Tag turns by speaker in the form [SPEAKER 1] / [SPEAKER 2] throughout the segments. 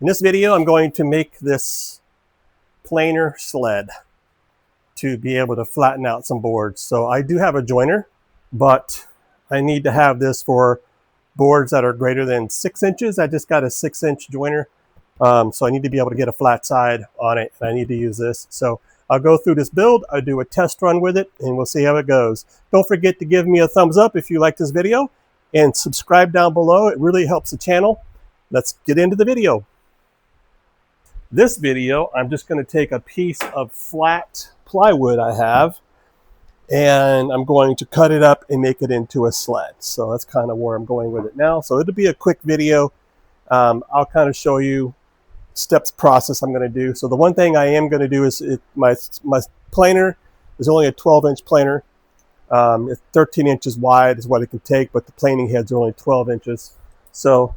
[SPEAKER 1] In this video, I'm going to make this planer sled to be able to flatten out some boards. So I do have a joiner, but I need to have this for boards that are greater than 6 inches. I just got a 6-inch joiner, so I need to be able to get a flat side on it, and I need to use this. So I'll go through this build, I'll do a test run with it, and we'll see how it goes. Don't forget to give me a thumbs up if you like this video, and subscribe down below. It really helps the channel. Let's get into the video. This video, I'm just going to take a piece of flat plywood I have, and I'm going to cut it up and make it into a sled. So that's kind of where I'm going with it now. So it'll be a quick video. I'll kind of show you steps process I'm going to do. So the one thing I am going to do is my planer is only a 12-inch planer. It's 13 inches wide is what it can take, but the planing heads are only 12 inches. So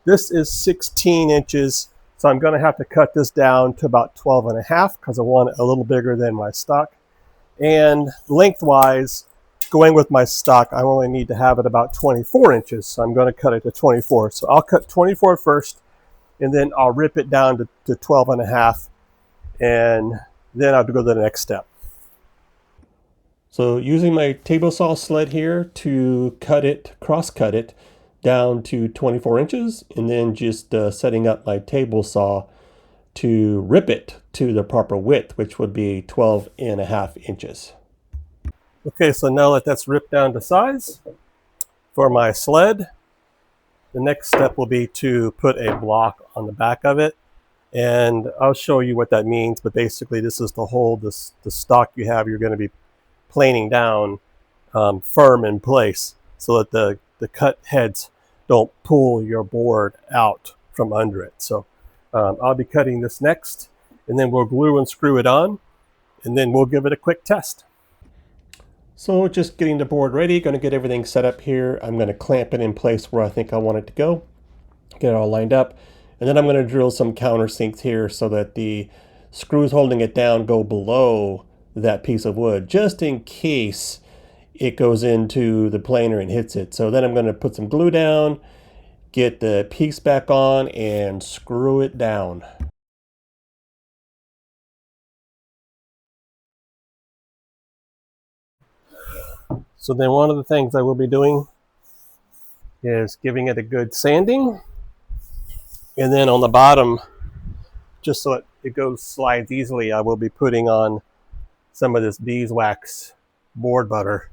[SPEAKER 1] this is 16 inches. So I'm going to have to cut this down to about 12 and a half because I want it a little bigger than my stock. And lengthwise, going with my stock, I only need to have it about 24 inches. So I'm going to cut it to 24. So I'll cut 24 first, and then I'll rip it down to 12 and a half. And then I'll go to the next step. So using my table saw sled here to cut it, cross cut it, down to 24 inches, and then just setting up my table saw to rip it to the proper width, which would be 12 and a half inches. Okay, so now that that's ripped down to size for my sled, the next step will be to put a block on the back of it, and I'll show you what that means. But basically, this is to hold the stock you have. You're going to be planing down firm in place so that the cut heads don't pull your board out from under it. So I'll be cutting this next, and then we'll glue and screw it on, and then we'll give it a quick test. So just getting the board ready, going to get everything set up here. I'm going to clamp it in place where I think I want it to go, get it all lined up, and then I'm going to drill some countersinks here so that the screws holding it down go below that piece of wood, just in case it goes into the planer and hits it. So then I'm going to put some glue down, get the piece back on, and screw it down. So then one of the things I will be doing is giving it a good sanding. And then on the bottom, just so it slides easily, I will be putting on some of this beeswax board butter.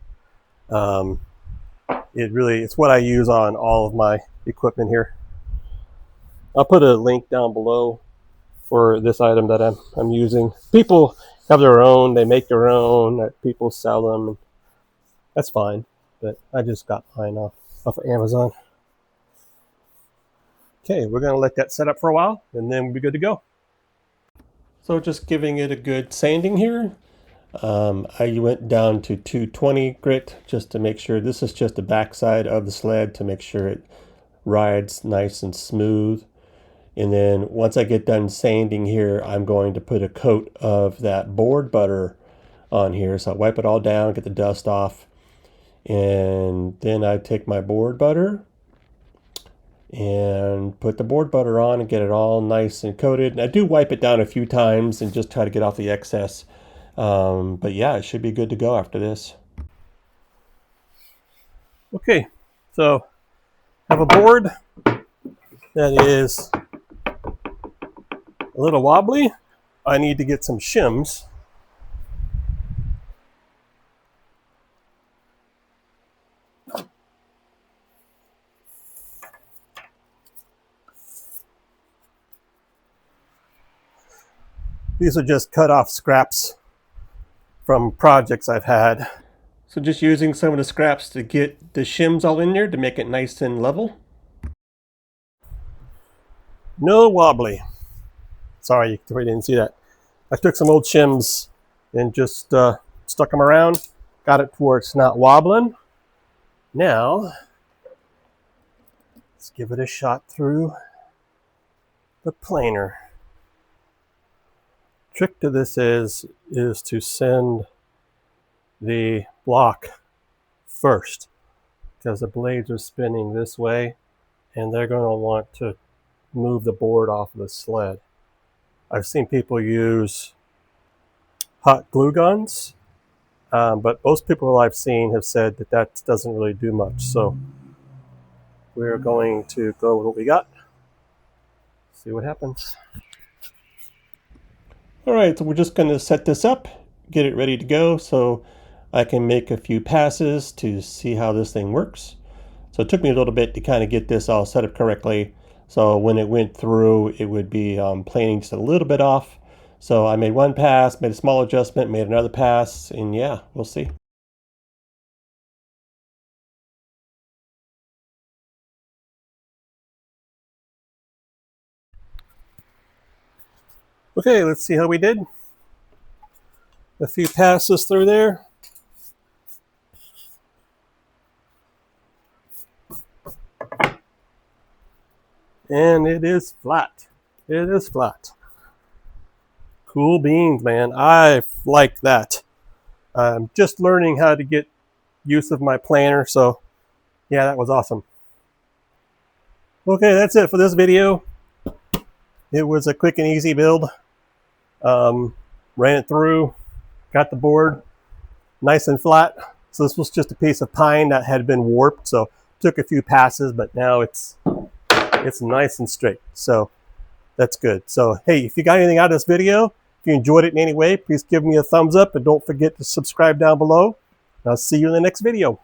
[SPEAKER 1] It's what I use on all of my equipment here. I'll put a link down below for this item that I'm using. People have their own, they make their own, people sell them. That's fine, but I just got mine off of Amazon. Okay, we're going to let that set up for a while, and then we'll be good to go. So just giving it a good sanding here. I went down to 220 grit just to make sure. This is just the backside of the sled to make sure it rides nice and smooth. And then once I get done sanding here, I'm going to put a coat of that board butter on here. So I wipe it all down, get the dust off. And then I take my board butter and put the board butter on and get it all nice and coated. And I do wipe it down a few times and just try to get off the excess. But yeah, it should be good to go after this. Okay, so I have a board that is a little wobbly. I need to get some shims. These are just cut off scraps from projects I've had. So just using some of the scraps to get the shims all in there to make it nice and level. No wobbly. Sorry, you didn't see that. I took some old shims and just stuck them around. Got it to where it's not wobbling. Now, let's give it a shot through the planer. Trick to this is to send the block first, because the blades are spinning this way and they're going to want to move the board off of the sled. I've seen people use hot glue guns, but most people I've seen have said that that doesn't really do much. So we're going to go with what we got, see what happens. All right, so we're just going to set this up, get it ready to go so I can make a few passes to see how this thing works. So it took me a little bit to kind of get this all set up correctly. So when it went through, it would be planing just a little bit off. So I made one pass, made a small adjustment, made another pass, and yeah, we'll see. Okay, let's see how we did. A few passes through there. And it is flat. It is flat. Cool beans, man. I like that. I'm just learning how to get use of my planer, so yeah, that was awesome. Okay, that's it for this video. It was a quick and easy build. Ran it through, got the board nice and flat. So this was just a piece of pine that had been warped, so took a few passes, but now it's nice and straight. So that's good. So hey, if you got anything out of this video, if you enjoyed it in any way, please give me a thumbs up and don't forget to subscribe down below. I'll see you in the next video.